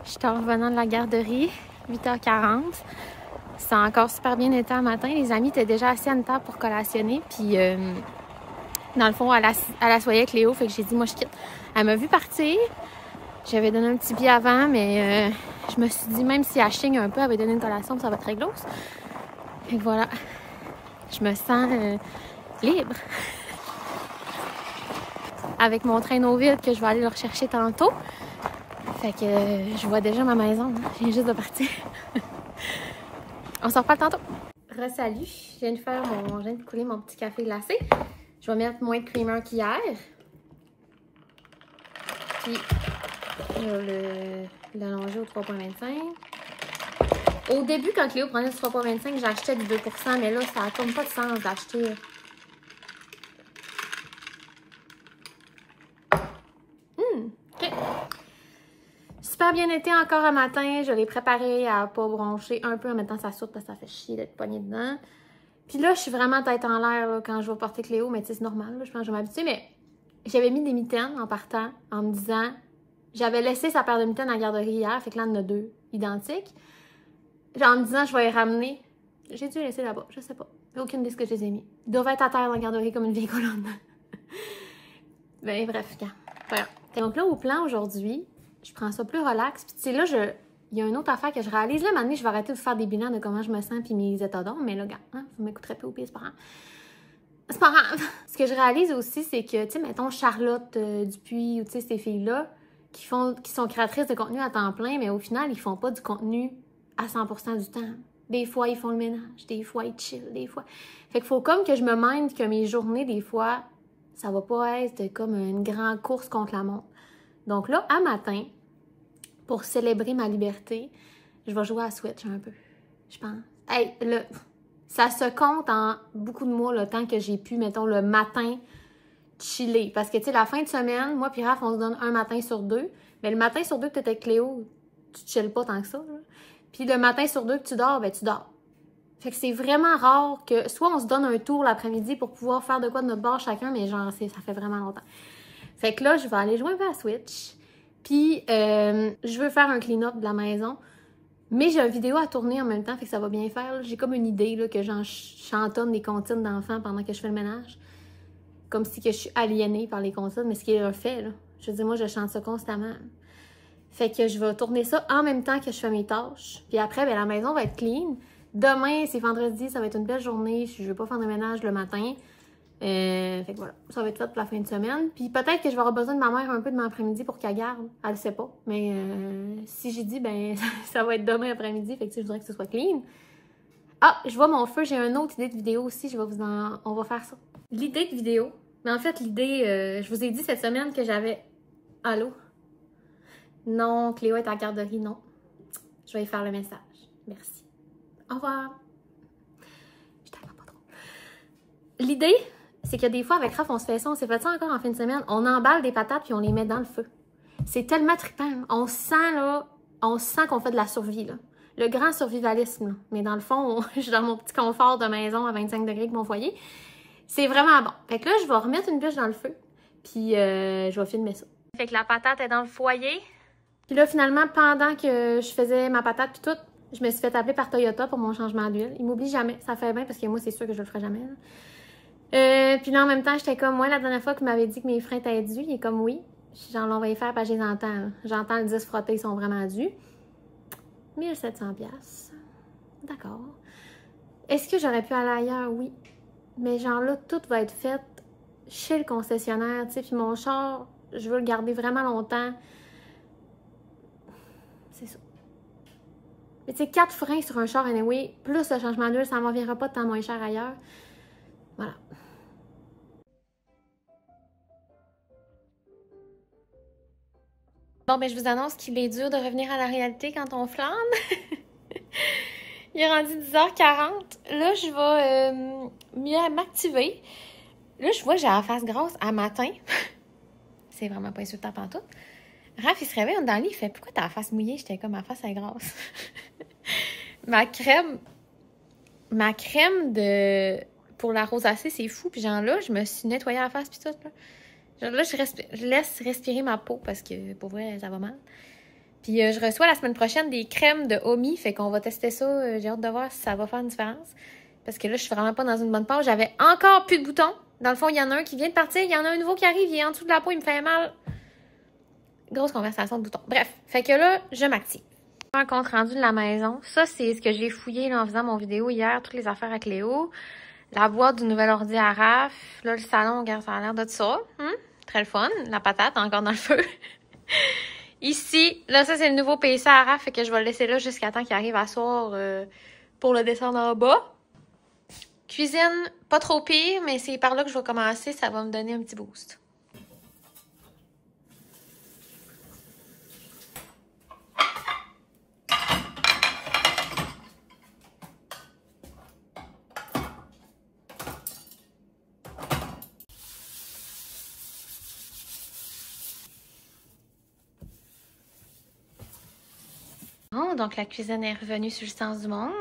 Je suis en revenant de la garderie, 8h40. Ça a encore super bien été un matin. Les amis étaient déjà assis à une table pour collationner. Puis, dans le fond, elle assoyait avec Léo. Fait que j'ai dit, moi, je quitte. Elle m'a vu partir. J'avais donné un petit pied avant, mais je me suis dit, même si elle chigne un peu, elle va donner une collation, ça va être très grosse. Et voilà. Je me sens libre. Avec mon traîneau vide que je vais aller le rechercher tantôt. Fait que je vois déjà ma maison. Je viens juste de partir. On se reparle tantôt. Re-salut. Je viens de couler mon petit café glacé. Je vais mettre moins de creamer qu'hier. Puis, je vais l'allonger au 3,25. Au début, quand Léo prenait du 3,25, j'achetais du 2%, mais là, ça n'a comme pas de sens d'acheter. OK. Super bien été encore un matin. Je l'ai préparé à pas broncher un peu en mettant sa soupe parce que ça fait chier d'être poignée dedans. Puis là, je suis vraiment tête en l'air quand je vais porter Cléo, mais tu sais, c'est normal, là, je pense que je vais m'habituer. Mais j'avais mis des mitaines en partant en me disant, j'avais laissé sa paire de mitaines à la garderie hier, fait que là, on en a deux identiques. Genre en me disant, je vais les ramener. J'ai dû les laisser là-bas, je sais pas. Aucune idée ce que je les ai mis. Ils doivent être à terre dans la garderie comme une vieille colonne. Ben bref, voilà. Donc là, au plan aujourd'hui, je prends ça plus relax. Puis tu sais, là, il y a une autre affaire que je réalise. Là, maintenant, je vais arrêter de faire des bilans de comment je me sens puis mes états d'âme. Mais là, gars, hein, vous m'écouterez plus au pire, c'est pas grave. C'est pas grave. Ce que je réalise aussi, c'est que, tu sais, mettons Charlotte Dupuis ou tu sais, ces filles-là qui sont créatrices de contenu à temps plein, mais au final, ils font pas du contenu à 100% du temps. Des fois, ils font le ménage. Des fois, ils chillent. Des fois. Fait qu'il faut comme que je me mind que mes journées, des fois, ça va pas être comme une grande course contre la montre. Donc là, à matin, pour célébrer ma liberté, je vais jouer à Switch un peu, je pense. Hey, ça se compte en beaucoup de mois, le temps que j'ai pu, mettons, le matin, chiller. Parce que, tu sais, la fin de semaine, moi puis Raph, on se donne un matin sur deux. Mais le matin sur deux que tu es avec Cléo, tu chilles pas tant que ça. Là. Puis le matin sur deux que tu dors, ben tu dors. Fait que c'est vraiment rare que, soit on se donne un tour l'après-midi pour pouvoir faire de quoi de notre bord chacun, mais genre, ça fait vraiment longtemps. Fait que là, je vais aller jouer un peu à Switch. Puis, je veux faire un clean-up de la maison. Mais j'ai une vidéo à tourner en même temps, fait que ça va bien faire. J'ai comme une idée là, que j'en chantonne des comptines d'enfants pendant que je fais le ménage. Comme si que je suis aliénée par les comptines, mais ce qui est un fait, là. Je veux dire, moi, je chante ça constamment. Fait que je vais tourner ça en même temps que je fais mes tâches. Puis après, ben, la maison va être clean. Demain, c'est vendredi, ça va être une belle journée. Je vais pas faire de ménage le matin. Fait que voilà, ça va être fait pour la fin de semaine. Puis peut-être que je vais avoir besoin de ma mère un peu de mon après-midi pour qu'elle garde. Elle le sait pas. Mais si j'ai dit, ben ça va être demain après-midi. Fait que je voudrais que ce soit clean. Ah, je vois mon feu. J'ai une autre idée de vidéo aussi. On va faire ça. L'idée de vidéo. Mais en fait, l'idée, je vous ai dit cette semaine que j'avais... Allô? Non, Cléo est à la garderie, non. Je vais y faire le message. Merci. Au revoir. Je t'aime pas trop. L'idée... c'est que des fois, avec Raph, on se fait ça encore en fin de semaine. On emballe des patates puis on les met dans le feu. C'est tellement trippant. On sent qu'on fait de la survie, là. Le grand survivalisme, là. Mais dans le fond, je suis dans mon petit confort de maison à 25 degrés avec mon foyer. C'est vraiment bon. Fait que là, je vais remettre une bûche dans le feu. Puis, je vais filmer ça. Fait que la patate est dans le foyer. Puis là, finalement, pendant que je faisais ma patate puis tout, je me suis fait appeler par Toyota pour mon changement d'huile. Ils m'oublient jamais. Ça fait bien parce que moi, c'est sûr que je le ferai jamais, là. Puis là, en même temps, j'étais comme, moi, la dernière fois qu'il m'avait dit que mes freins étaient dus, il est comme, oui. J'en on va y faire parce que je les entends. Là. J'entends le disque frotter, ils sont vraiment dus. 1700$. D'accord. Est-ce que j'aurais pu aller ailleurs? Oui. Mais genre là, tout va être fait chez le concessionnaire, tu sais. Puis mon char, je veux le garder vraiment longtemps. C'est ça. Mais tu sais, 4 freins sur un char, anyway, plus le changement d'huile, ça m'en viendra pas de tant moins cher ailleurs. Voilà. Bon, ben je vous annonce qu'il est dur de revenir à la réalité quand on flâne. Il est rendu 10h40. Là, je vais m'activer. Là, je vois que j'ai la face grasse à matin. C'est vraiment pas insultant pantoute. Raph, il se réveille dans le lit, il fait « Pourquoi t'as la face mouillée? » J'étais comme « Ma face est grasse. » Ma crème pour la rosacée, c'est fou. Puis genre là, je me suis nettoyée la face puis tout. Là, genre là je laisse respirer ma peau parce que pour vrai, ça va mal. Puis je reçois la semaine prochaine des crèmes de Omi, fait qu'on va tester ça. J'ai hâte de voir si ça va faire une différence. Parce que là, je suis vraiment pas dans une bonne page. J'avais encore plus de boutons. Dans le fond, il y en a un qui vient de partir, il y en a un nouveau qui arrive, il est en dessous de la peau, il me fait mal. Grosse conversation de boutons. Bref, fait que là, je m'active. Un compte rendu de la maison. Ça, c'est ce que j'ai fouillé là, en faisant mon vidéo hier, toutes les affaires avec Léo. La boîte du nouvel ordi à Raph. Là, le salon, regarde, ça a l'air de ça. Très le fun. La patate, encore dans le feu. Ici, là, ça, c'est le nouveau PC à Raph, fait que je vais le laisser là jusqu'à temps qu'il arrive à soir pour le descendre en bas. Cuisine, pas trop pire, mais c'est par là que je vais commencer. Ça va me donner un petit boost. Bon, donc la cuisine est revenue sur le sens du monde.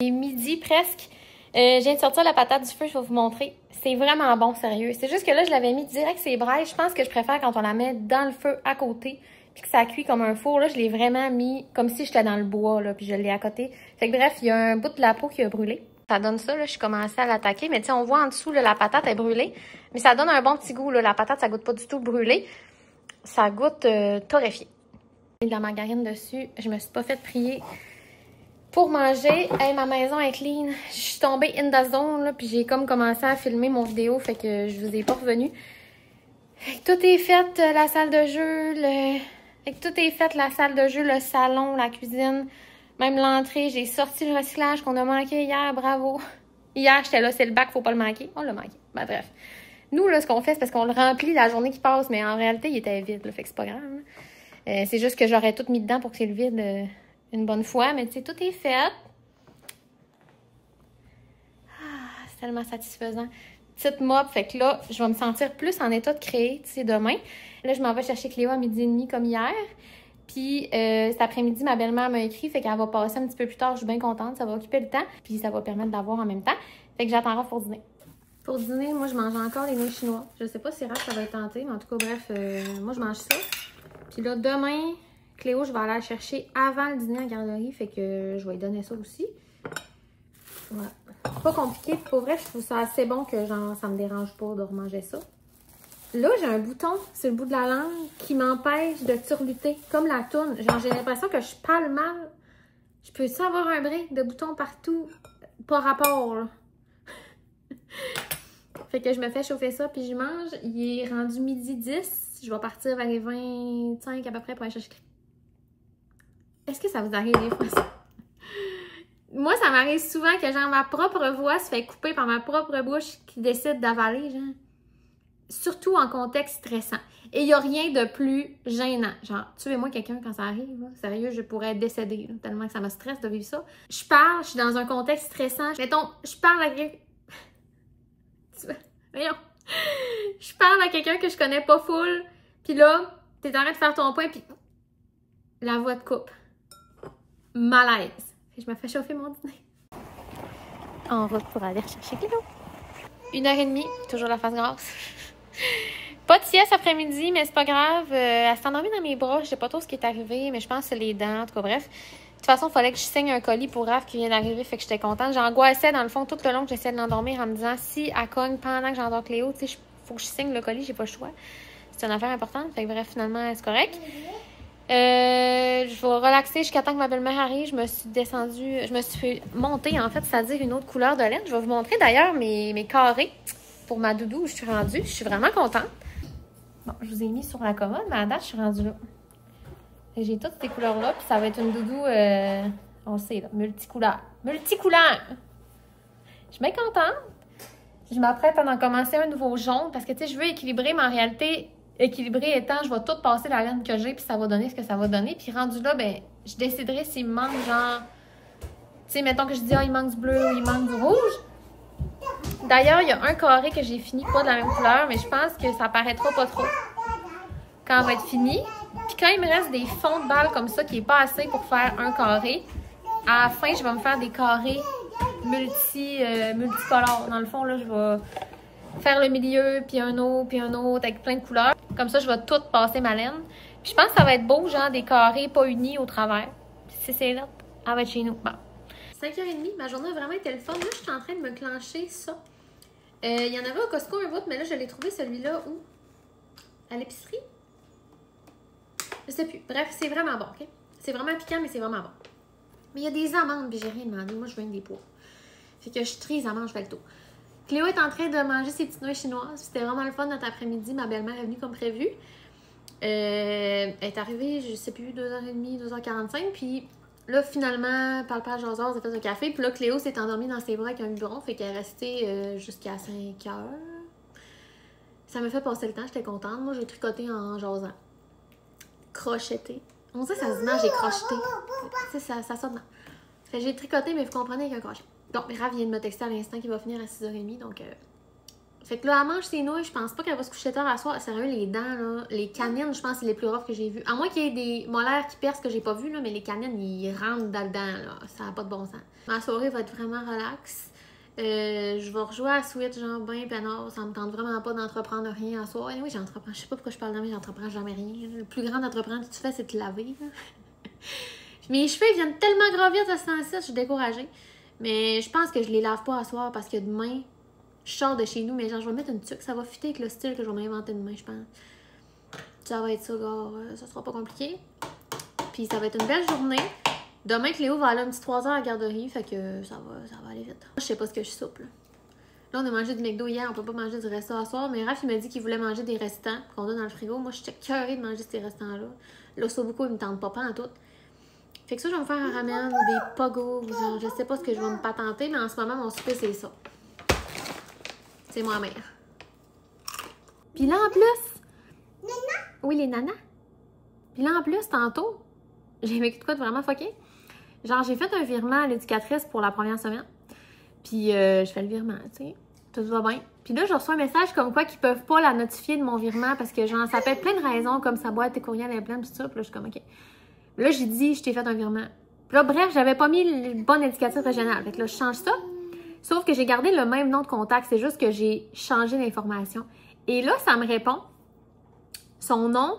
Il est midi presque. Je viens de sortir la patate du feu, je vais vous montrer. C'est vraiment bon, sérieux. C'est juste que là, je l'avais mis direct ses brailles. Je pense que je préfère quand on la met dans le feu à côté, puis que ça cuit comme un four. Là, je l'ai vraiment mis comme si j'étais dans le bois, là, puis je l'ai à côté. Fait que bref, il y a un bout de la peau qui a brûlé. Ça donne ça, là, je suis commencée à l'attaquer. Mais tu sais, on voit en dessous, là, la patate est brûlée. Mais ça donne un bon petit goût, là. La patate, ça goûte pas du tout brûlé. Ça goûte torréfié. Il y a de la margarine dessus. Je me suis pas fait prier pour manger. Hey, ma maison est clean. Je suis tombée in the zone, là, puis j'ai comme commencé à filmer mon vidéo, fait que je vous ai pas revenu. Tout est fait, la salle de jeu, tout est fait, la salle de jeu, le salon, la cuisine, même l'entrée. J'ai sorti le recyclage qu'on a manqué hier, bravo. Hier, j'étais là, c'est le bac, faut pas le manquer. On l'a manqué. Ben bref. Nous, là, ce qu'on fait, c'est parce qu'on le remplit la journée qui passe, mais en réalité, il était vide, là, fait que c'est pas grave. C'est juste que j'aurais tout mis dedans pour que c'est le vide une bonne fois, mais tu sais, tout est fait. Ah, c'est tellement satisfaisant. Petite mop, fait que là, je vais me sentir plus en état de créer, tu sais, demain. Là, je m'en vais chercher Cléo à 12h30 comme hier. Puis cet après-midi, ma belle-mère m'a écrit, fait qu'elle va passer un petit peu plus tard. Je suis bien contente, ça va occuper le temps. Puis ça va permettre d'avoir en même temps. Fait que j'attendrai pour dîner. Pour dîner, moi, je mange encore les nouilles chinois. Je sais pas si Raph, ça va être tenté, mais en tout cas, bref, moi, je mange ça. Puis là, demain, Cléo, je vais aller la chercher avant le dîner à la garderie, fait que je vais lui donner ça aussi. Voilà. Pas compliqué, pour vrai, je trouve ça assez bon que genre ça me dérange pas de remanger ça. Là, j'ai un bouton sur le bout de la langue qui m'empêche de turluter, comme la toune. Genre, j'ai l'impression que je parle mal. Je peux-tu avoir un break de bouton partout? Pas rapport, là. Fait que je me fais chauffer ça, puis je mange. Il est rendu 12h10. Je vais partir vers les 25 à peu près pour aller chercher. Est-ce que ça vous arrive des fois ça? Moi, ça m'arrive souvent que genre ma propre voix se fait couper par ma propre bouche qui décide d'avaler, genre. Surtout en contexte stressant. Et il n'y a rien de plus gênant. Genre, tuez-moi quelqu'un quand ça arrive, là. Sérieux, je pourrais décéder, là, tellement que ça me stresse de vivre ça. Je parle, je suis dans un contexte stressant. Mettons, je parle à quelqu'un... Voyons. Je parle à quelqu'un que je connais pas full, puis là, t'es en train de faire ton point, puis la voix te coupe. Malaise. Je me fais chauffer mon dîner. En route pour aller chercher Cléo. 1h30, toujours la face grasse. Pas de sieste après-midi, mais c'est pas grave. Elle s'est endormie dans mes bras. Je sais pas trop ce qui est arrivé, mais je pense que c'est les dents. En tout cas, bref. De toute façon, il fallait que je signe un colis pour Raph qui vient d'arriver, fait que j'étais contente. J'angoissais dans le fond tout le long que j'essayais de l'endormir en me disant si elle cogne pendant que j'endors Cléo, tu sais, faut que je signe le colis, j'ai pas le choix. C'est une affaire importante, fait que bref, finalement, c'est correct. Je vais relaxer jusqu'à temps que ma belle-mère arrive. Je me suis montée, en fait, c'est-à-dire une autre couleur de laine. Je vais vous montrer d'ailleurs mes carrés pour ma doudou où je suis rendue. Je suis vraiment contente. Bon, je vous ai mis sur la commode, mais à date, je suis rendue là. J'ai toutes ces couleurs-là, puis ça va être une doudou, on le sait, là, multicouleur. Multicouleur! Je suis bien contente. Je m'apprête à en commencer un nouveau jaune, parce que, tu sais, je veux équilibrer, mais en réalité, équilibré étant, je vais tout passer la laine que j'ai, puis ça va donner ce que ça va donner. Puis rendu là, ben, je déciderai s'il me manque, genre, tu sais, mettons que je dis, ah, il manque du bleu ou il manque du rouge. D'ailleurs, il y a un carré que j'ai fini pas de la même couleur, mais je pense que ça paraîtra pas trop quand on va être fini. Puis quand il me reste des fonds de balles comme ça qui est pas assez pour faire un carré, à la fin, je vais me faire des carrés multicolores. Dans le fond, là, je faire le milieu, puis un autre avec plein de couleurs. Comme ça, je vais tout passer ma laine. Puis je pense que ça va être beau, genre des carrés pas unis au travers. Puis si c'est là, elle va être chez nous. Bon. 5h30, ma journée a vraiment été le fun. Là, je suis en train de me clencher ça. Il y en avait au Costco un bout, mais là, je l'ai trouvé celui-là où? À l'épicerie? Je sais plus. Bref, c'est vraiment bon, OK? C'est vraiment piquant, mais c'est vraiment bon. Mais il y a des amandes, puis j'ai rien demandé. Moi, je veux des pois. Fait que je trie les amandes, je fais le tour. Cléo est en train de manger ses petites noix chinoises. C'était vraiment le fun notre après-midi. Ma belle-mère est venue comme prévu. Elle est arrivée, je sais plus, 2h30, 2h45. Puis là, finalement, parle jaseur, j'ai fait un café. Puis là, Cléo s'est endormie dans ses bras avec un biberon. Fait qu'elle est restée jusqu'à 5h. Ça m'a fait passer le temps, j'étais contente. Moi, j'ai tricoté en jasant. Crocheté. On sait que ça se dit, j'ai crocheté. Tu sais, ça sonne. J'ai tricoté, mais vous comprenez avec un crochet. Donc, Raph vient de me texter à l'instant qu'il va finir à 6h30. Donc, fait que là, elle mange ses nouilles. Je pense pas qu'elle va se coucher tard à soir. Sérieux, les dents, là, les canines, je pense que c'est les plus rough que j'ai vues. À moins qu'il y ait des molaires qui percent que j'ai pas vu, là, mais les canines, ils rentrent dedans, là. Ça n'a pas de bon sens. Ma soirée va être vraiment relax. Je vais rejouer à Switch, genre ben peinard. Ça me tente vraiment pas d'entreprendre rien à soir. Et oui, j'entreprends. Je sais pas pourquoi je parle de moi, j'entreprends jamais rien. Le plus grand entreprendre que tu fais, c'est de te laver. Là. Mes cheveux ils viennent tellement gravir à ce temps-ci, je suis découragée. Mais je pense que je les lave pas à soir parce que demain, je sors de chez nous, mais genre, je vais mettre une tuque. Ça va fitter avec le style que je vais m'inventer demain, je pense. Ça va être ça, genre, ça sera pas compliqué. Puis ça va être une belle journée. Demain, Cléo va aller un petit 3 heures à la garderie, fait que ça va aller vite. Je sais pas ce que je soupe, là. Là, on a mangé du McDo hier, on peut pas manger du resto à soir, mais Raph, il m'a dit qu'il voulait manger des restants qu'on a dans le frigo. Moi, j'étais curée de manger ces restants-là. L'ossobuco, il me tente pas en tout. Fait que ça, je vais me faire un ramen ou des pogos. Genre, je sais pas ce que je vais me patenter, mais en ce moment, mon souper, c'est ça. C'est moi-mère. Puis là, en plus... Nana? Oui, les nanas. Puis là, en plus, tantôt, j'ai vécu de quoi de vraiment fucké. Genre, j'ai fait un virement à l'éducatrice pour la première semaine. Puis, je fais le virement, tu sais. Tout va bien. Puis là, je reçois un message comme quoi qu'ils peuvent pas la notifier de mon virement parce que, genre, ça peut être plein de raisons, comme sa boîte, tes courriels est pleine, tout ça. Puis là, je suis comme, OK. Là, j'ai dit, je t'ai fait un virement. Puis là, bref, j'avais pas mis le bon indicatif régional. Fait que là, je change ça. Sauf que j'ai gardé le même nom de contact. C'est juste que j'ai changé l'information. Et là, ça me répond. Son nom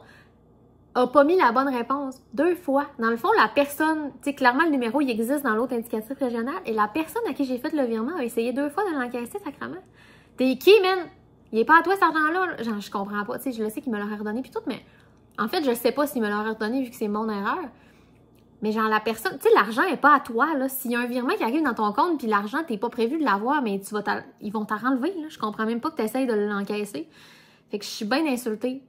a pas mis la bonne réponse 2 fois. Dans le fond, la personne, tu sais, clairement, le numéro, il existe dans l'autre indicatif régional. Et la personne à qui j'ai fait le virement a essayé 2 fois de l'encaisser, sacrément. T'es qui, man? Il est pas à toi, cet argent-là? Genre, je comprends pas. Tu sais, je le sais qu'il me l'aurait redonné, puis tout, mais en fait, je sais pas s'il me l'aurait redonné vu que c'est mon erreur. Mais genre, la personne, tu sais, l'argent est pas à toi, là. S'il y a un virement qui arrive dans ton compte, puis l'argent, t'es pas prévu de l'avoir, mais ils vont t'en renlever, là. Je comprends même pas que t'essayes de l'encaisser. Fait que je suis bien insultée.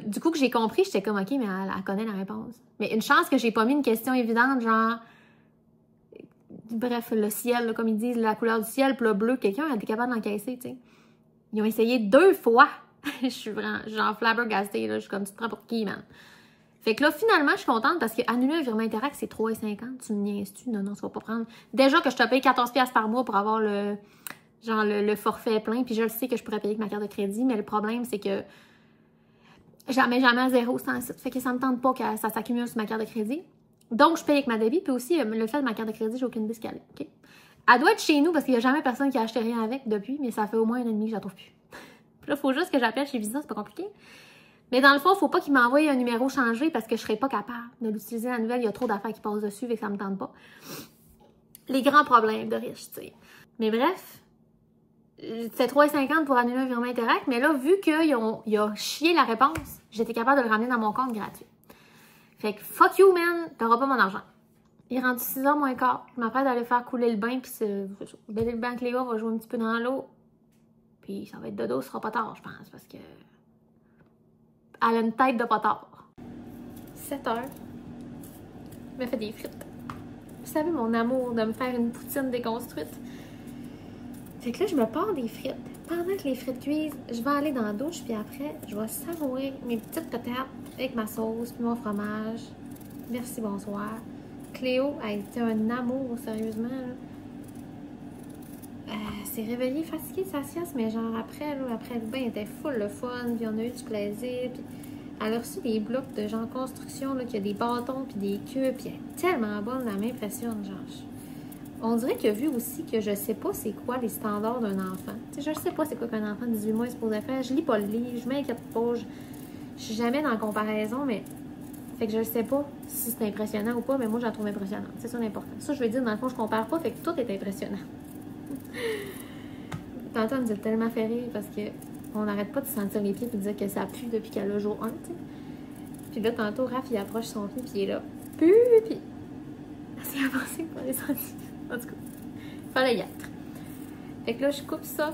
Du coup, que j'ai compris, j'étais comme, OK, mais elle connaît la réponse. Mais une chance que j'ai pas mis une question évidente, genre... Bref, le ciel, là, comme ils disent, la couleur du ciel, puis le bleu, quelqu'un a été capable d'encaisser, tu sais. Ils ont essayé 2 fois. Je suis vraiment, genre, flabbergastée, là. Je suis comme, tu te prends pour qui, man? Fait que là, finalement, je suis contente parce que annuler un virement Interact, c'est 3,50. Tu me niaises-tu? Non, ça va pas prendre. Déjà que je te paye 14$ par mois pour avoir le forfait plein, puis je le sais que je pourrais payer avec ma carte de crédit, mais le problème, c'est que jamais à 0 sans site. Fait que ça me tente pas que ça s'accumule sur ma carte de crédit. Donc, je paye avec ma débit, puis aussi, le fait de ma carte de crédit, j'ai aucune biscalée. OK? Elle doit être chez nous parce qu'il n'y a jamais personne qui a acheté rien avec depuis, mais ça fait au moins 1 an et demi que je la trouve plus. Puis là, il faut juste que j'appelle chez Visa, c'est pas compliqué. Mais dans le fond, il ne faut pas qu'il m'envoie un numéro changé parce que je ne serais pas capable de l'utiliser la nouvelle. Il y a trop d'affaires qui passent dessus et que ça ne me tente pas. Les grands problèmes de riches, tu sais. Mais bref, c'était 3,50 pour annuler un virement Interact, mais là, vu qu'il a chié la réponse, j'étais capable de le ramener dans mon compte gratuit. Fait que fuck you, man, t'auras pas mon argent. Il est rendu 6h moins quart. Je m'apprête à aller faire couler le bain, puis le bain Cléo va jouer un petit peu dans l'eau. Puis ça va être dodo, ce sera pas tard, je pense, parce que elle a une tête de pas tard. 7h. Je me fais des frites. Vous savez mon amour de me faire une poutine déconstruite. Fait que là, je me pars des frites. Pendant que les frites cuisent, je vais aller dans la douche, puis après, je vais savourer mes petites patates avec ma sauce, puis mon fromage. Merci, bonsoir. Cléo a été un amour, sérieusement. C'est réveillée fatiguée de sa sieste, mais genre après, là, après le bain, elle était full le fun, puis on a eu du plaisir, puis elle a reçu des blocs de genre construction, là, qui a des bâtons, puis des queues, puis elle est tellement bonne, elle m'impressionne, genre. On dirait que vu aussi que je sais pas c'est quoi les standards d'un enfant. Tu sais, je sais pas c'est quoi qu'un enfant de 18 mois est supposé faire. Je lis pas le livre, je m'inquiète pas. Je suis jamais dans la comparaison, mais... Fait que je sais pas si c'est impressionnant ou pas, mais moi, je la trouve impressionnante. C'est ça l'important. Ça, je veux dire, dans le fond, je compare pas, fait que tout est impressionnant. Tantôt, elle nous a tellement fait rire parce que on n'arrête pas de sentir les pieds et de dire que ça pue depuis qu'elle a jour 1, tu sais. Puis là, tantôt, Raph, il approche son pied, puis il est là. Puis elle s'est avancée pour les sentir. En tout cas, il fallait y être. Fait que là, je coupe ça.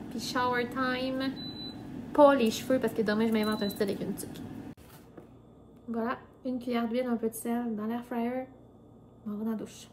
Puis shower time. Pas les cheveux parce que demain, je m'invente un style avec une tuque. Voilà, une cuillère d'huile, un peu de sel dans l'air fryer. On va dans la douche.